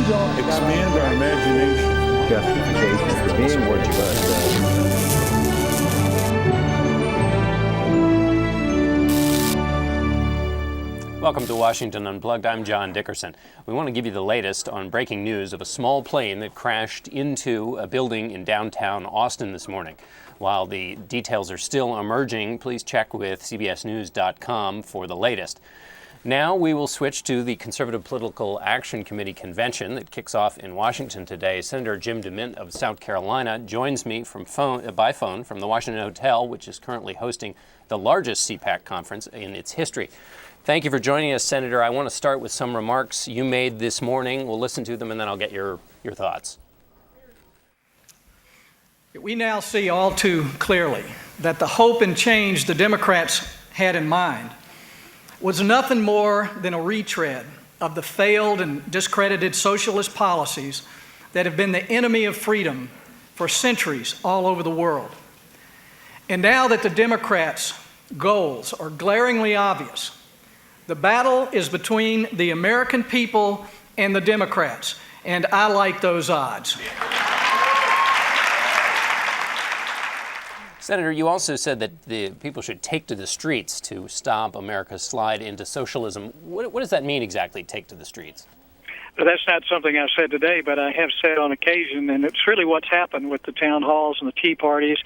don't expand our imagination. Justification for being what you are. Welcome to Washington Unplugged. I'm John Dickerson. We want to give you the latest on breaking news of a small plane that crashed into a building in downtown Austin this morning. While the details are still emerging, please check with cbsnews.com for the latest. Now we will switch to the Conservative Political Action Committee convention that kicks off in Washington today. Senator Jim DeMint of South Carolina joins me by phone from the Washington Hotel, which is currently hosting the largest CPAC conference in its history. Thank you for joining us, Senator. I want to start with some remarks you made this morning. We'll listen to them and then I'll get your thoughts. We now see all too clearly that the hope and change the Democrats had in mind was nothing more than a retread of the failed and discredited socialist policies that have been the enemy of freedom for centuries all over the world. And now that the Democrats' goals are glaringly obvious, the battle is between the American people and the Democrats, and I like those odds. Senator, you also said that the people should take to the streets to stop America's slide into socialism. What does that mean exactly, take to the streets? Well, that's not something I said today, but I have said on occasion, and it's really what's happened with the town halls and the tea parties,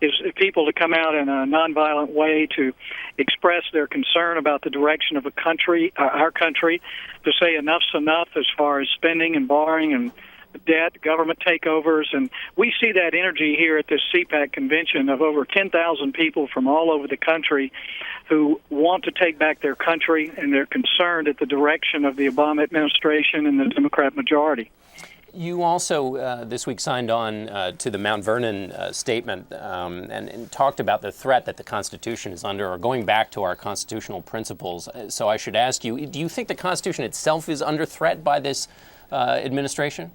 is people to come out in a nonviolent way to express their concern about the direction of our country, to say enough's enough as far as spending and borrowing and debt, government takeovers. And we see that energy here at this CPAC convention of over 10,000 people from all over the country who want to take back their country, and they're concerned at the direction of the Obama administration and the Democrat majority. You also this week signed on to the Mount Vernon statement and talked about the threat that the Constitution is under, or going back to our constitutional principles. So I should ask you, do you think the Constitution itself is under threat by this administration?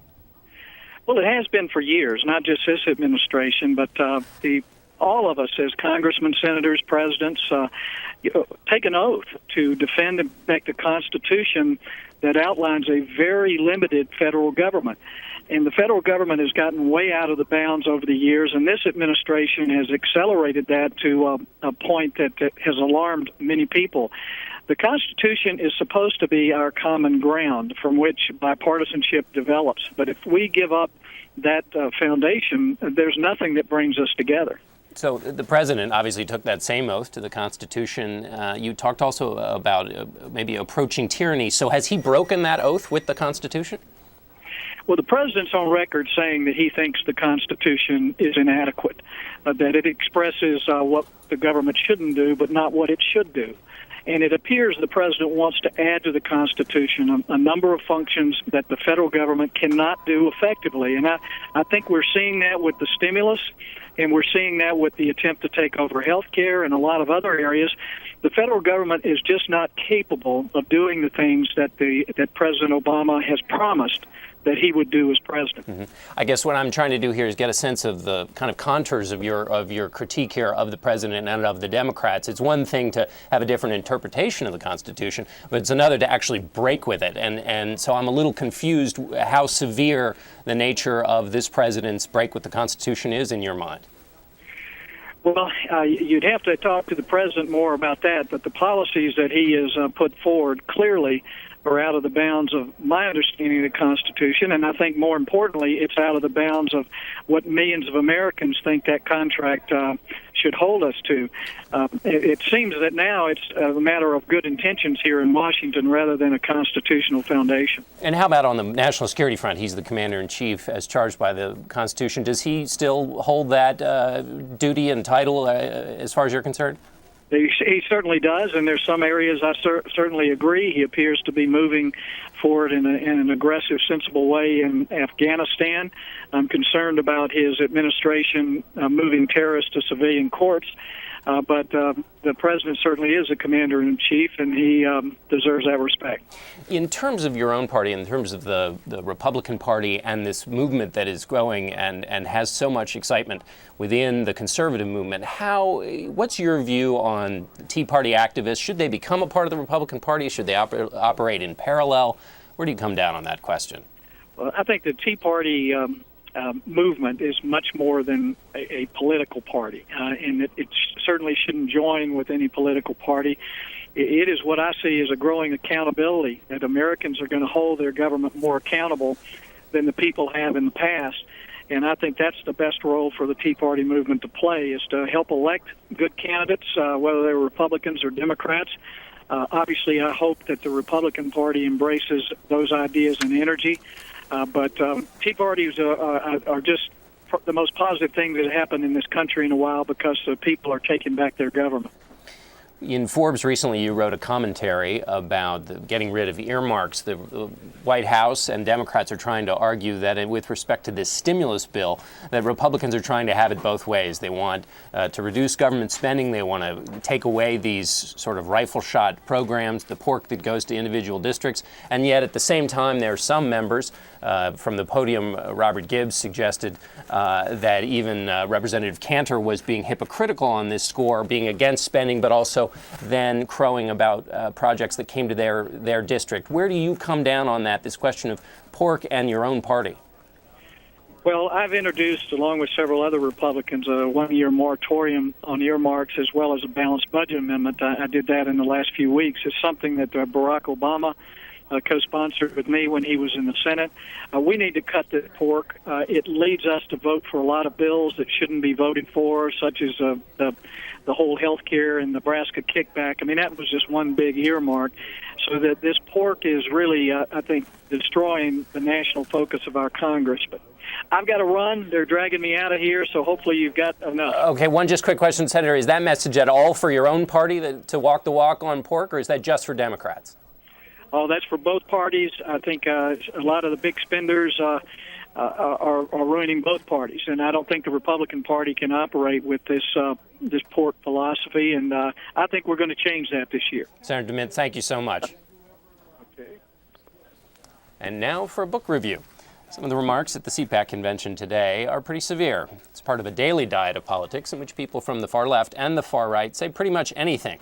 Well, it has been for years, not just this administration, but all of us as congressmen, senators, presidents take an oath to defend and protect the Constitution that outlines a very limited federal government. And the federal government has gotten way out of the bounds over the years, and this administration has accelerated that to a point that has alarmed many people. The Constitution is supposed to be our common ground from which bipartisanship develops. But if we give up that foundation, there's nothing that brings us together. So the president obviously took that same oath to the Constitution. You talked also about maybe approaching tyranny. So has he broken that oath with the Constitution? Well, the president's on record saying that he thinks the Constitution is inadequate, that it expresses what the government shouldn't do, but not what it should do. And it appears the president wants to add to the Constitution a number of functions that the federal government cannot do effectively. And I think we're seeing that with the stimulus, and we're seeing that with the attempt to take over health care and a lot of other areas. The federal government is just not capable of doing the things that President Obama has promised that he would do as president. Mm-hmm. I guess what I'm trying to do here is get a sense of the kind of contours of your critique here of the president and of the Democrats. It's one thing to have a different interpretation of the Constitution, but it's another to actually break with it. And so I'm a little confused how severe the nature of this president's break with the Constitution is in your mind. Well, you'd have to talk to the president more about that, but the policies that he has put forward clearly are out of the bounds of my understanding of the Constitution, and I think more importantly, it's out of the bounds of what millions of Americans think that contract should hold us to. It seems that now it's a matter of good intentions here in Washington rather than a constitutional foundation. And how about on the national security front? He's the commander-in-chief as charged by the Constitution. Does he still hold that duty and title as far as you're concerned? He certainly does, and there's some areas I certainly agree. He appears to be moving forward in an aggressive, sensible way in Afghanistan. I'm concerned about his administration moving terrorists to civilian courts. But the president certainly is a commander-in-chief, and he deserves that respect. In terms of your own party, in terms of the Republican Party and this movement that is growing and has so much excitement within the conservative movement, what's your view on Tea Party activists? Should they become a part of the Republican Party? Should they operate in parallel? Where do you come down on that question? I think the Tea Party movement is much more than a political party, and it certainly shouldn't join with any political party. It is what I see as a growing accountability, that Americans are going to hold their government more accountable than the people have in the past. And I think that's the best role for the Tea Party movement to play, is to help elect good candidates, whether they're Republicans or Democrats. Obviously, I hope that the Republican Party embraces those ideas and energy. But Tea Parties are just the most positive thing that happened in this country in a while, because the people are taking back their government. In Forbes recently, you wrote a commentary about getting rid of earmarks. The White House and Democrats are trying to argue that with respect to this stimulus bill, that Republicans are trying to have it both ways. They want to reduce government spending. They want to take away these sort of rifle shot programs, the pork that goes to individual districts. And yet, at the same time, there are some members from the podium. Robert Gibbs suggested that even Representative Cantor was being hypocritical on this score, being against spending, but also then crowing about projects that came to their district. Where do you come down on that, this question of pork and your own party? Well, I've introduced, along with several other Republicans, a one-year moratorium on earmarks, as well as a balanced budget amendment. I did that in the last few weeks. It's something that Barack Obama co-sponsored with me when he was in the Senate. We need to cut the pork. It leads us to vote for a lot of bills that shouldn't be voted for, such as the whole health care and Nebraska kickback. I mean, that was just one big earmark. So that this pork is really, I think, destroying the national focus of our Congress. But I've got to run. They're dragging me out of here, so hopefully you've got enough. Okay, one just quick question, Senator. Is that message at all for your own party to walk the walk on pork, or is that just for Democrats? Oh, that's for both parties. I think a lot of the big spenders are ruining both parties, and I don't think the Republican Party can operate with this pork philosophy, and I think we're going to change that this year. Senator DeMint, thank you so much. Okay. And now for a book review. Some of the remarks at the CPAC convention today are pretty severe. It's part of a daily diet of politics in which people from the far left and the far right say pretty much anything.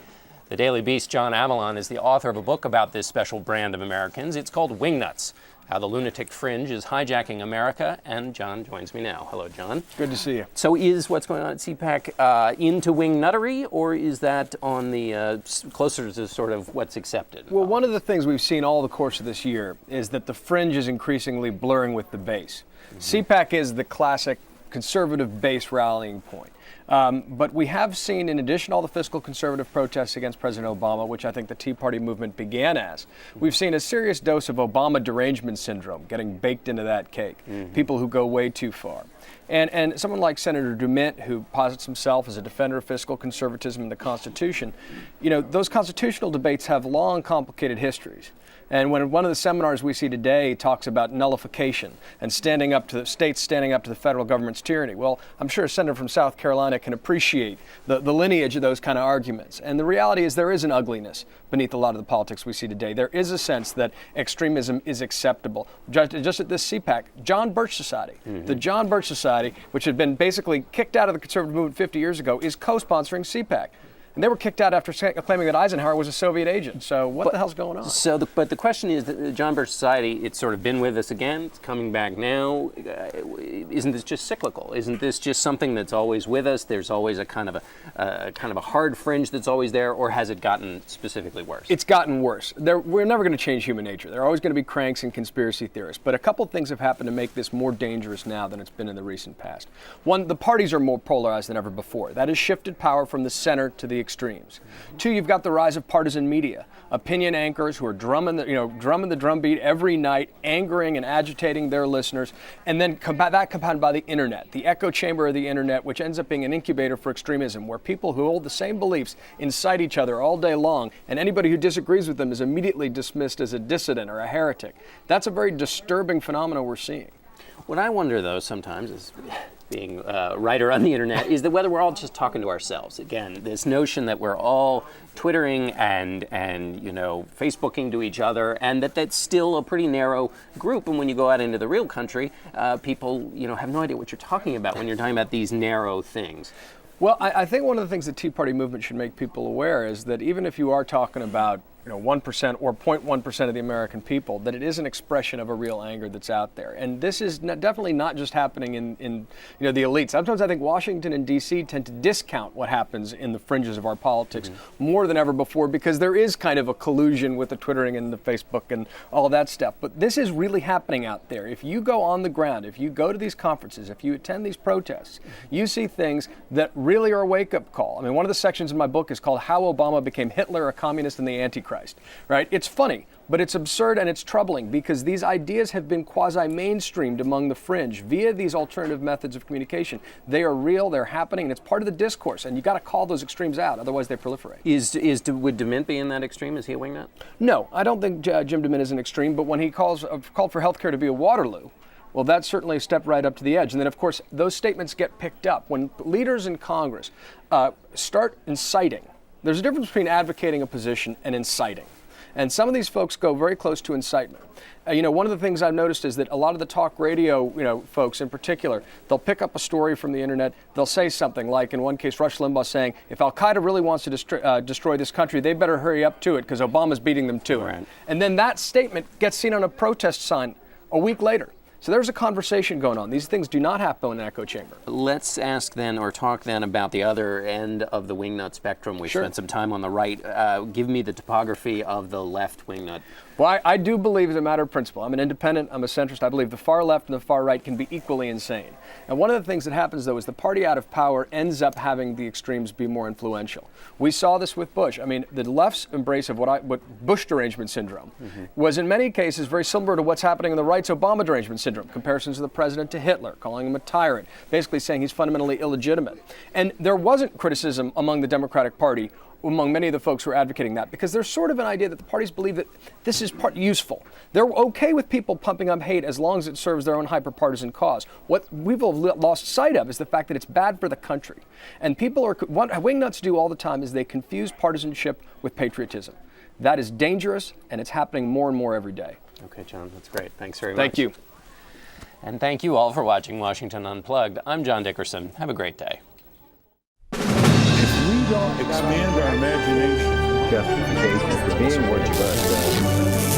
The Daily Beast's John Avlon is the author of a book about this special brand of Americans. It's called Wingnuts, How the Lunatic Fringe is Hijacking America. And John joins me now. Hello, John. Good to see you. So is what's going on at CPAC into wingnuttery, or is that on the closer to sort of what's accepted? Well, one of the things we've seen all the course of this year is that the fringe is increasingly blurring with the base. CPAC is the classic conservative base rallying point. But we have seen, in addition to all the fiscal conservative protests against President Obama, which I think the Tea Party movement began as, we've seen a serious dose of Obama derangement syndrome getting baked into that cake. People who go way too far. And someone like Senator DeMint, who posits himself as a defender of fiscal conservatism and the Constitution, you know, those constitutional debates have long, complicated histories. And when one of the seminars we see today talks about nullification and standing up to the states, standing up to the federal government's tyranny, well, I'm sure a senator from South Carolina can appreciate the lineage of those kind of arguments. And the reality is there is an ugliness beneath a lot of the politics we see today. There is a sense that extremism is acceptable. Just at this CPAC, John Birch Society, the John Birch Society, which had been basically kicked out of the conservative movement 50 years ago, is co-sponsoring CPAC. And they were kicked out after claiming that Eisenhower was a Soviet agent. So what the hell's going on? But the question is, that the John Birch Society, it's sort of been with us again. It's coming back now. Isn't this just cyclical? Isn't this just something that's always with us? There's always a kind of a hard fringe that's always there, or has it gotten specifically worse? It's gotten worse. We're never going to change human nature. There are always going to be cranks and conspiracy theorists. But a couple of things have happened to make this more dangerous now than it's been in the recent past. One, the parties are more polarized than ever before. That has shifted power from the center to the extremes. Two, you've got the rise of partisan media, opinion anchors who are drumming the drumbeat every night, angering and agitating their listeners, and then that compounded by the internet, the echo chamber of the internet, which ends up being an incubator for extremism, where people who hold the same beliefs incite each other all day long, and anybody who disagrees with them is immediately dismissed as a dissident or a heretic. That's a very disturbing phenomenon we're seeing. What I wonder, though, sometimes is, being a writer on the internet, is that whether we're all just talking to ourselves. Again, this notion that we're all Twittering and Facebooking to each other, and that's still a pretty narrow group. And when you go out into the real country, people have no idea what you're talking about when you're talking about these narrow things. Well, I think one of the things the Tea Party movement should make people aware is that even if you are talking about 1% or 0.1% of the American people, that it is an expression of a real anger that's out there. And this is definitely not just happening in the elites. Sometimes I think Washington and D.C. tend to discount what happens in the fringes of our politics more than ever before, because there is kind of a collusion with the Twittering and the Facebook and all that stuff. But this is really happening out there. If you go on the ground, if you go to these conferences, if you attend these protests, you see things that really are a wake-up call. I mean, one of the sections in my book is called How Obama Became Hitler, a Communist, and the Antichrist. Right? It's funny, but it's absurd and it's troubling, because these ideas have been quasi-mainstreamed among the fringe via these alternative methods of communication. They are real, they're happening, and it's part of the discourse, and you got to call those extremes out, otherwise they proliferate. Would DeMint be in that extreme? Is he a wingnut? No, I don't think Jim DeMint is an extreme, but when he called for healthcare to be a Waterloo, well, that's certainly a step right up to the edge. And then, of course, those statements get picked up. When leaders in Congress start inciting, there's a difference between advocating a position and inciting. And some of these folks go very close to incitement. One of the things I've noticed is that a lot of the talk radio, folks in particular, they'll pick up a story from the internet. They'll say something like, in one case, Rush Limbaugh saying, if Al-Qaeda really wants to destroy this country, they better hurry up to it because Obama's beating them to it. Right. And then that statement gets seen on a protest sign a week later. So there's a conversation going on. These things do not happen in an echo chamber. Let's ask then, or talk then, about the other end of the wingnut spectrum. We spent some time on the right. Give me the topography of the left wingnut. Well, I do believe, as a matter of principle, I'm an independent, I'm a centrist, I believe the far left and the far right can be equally insane. And one of the things that happens, though, is the party out of power ends up having the extremes be more influential. We saw this with Bush. I mean, the left's embrace of what Bush derangement syndrome was in many cases very similar to what's happening in the right's Obama derangement syndrome. Comparisons of the president to Hitler, calling him a tyrant, basically saying he's fundamentally illegitimate. And there wasn't criticism among the Democratic Party, among many of the folks who are advocating that, because there's sort of an idea that the parties believe that this is useful. They're okay with people pumping up hate as long as it serves their own hyper-partisan cause. What we've lost sight of is the fact that it's bad for the country. And what wingnuts do all the time is they confuse partisanship with patriotism. That is dangerous, and it's happening more and more every day. Okay, John, that's great. Thanks very much. Thank you. And thank you all for watching Washington Unplugged. I'm John Dickerson. Have a great day. If we don't expand our imagination, justification for being what you are.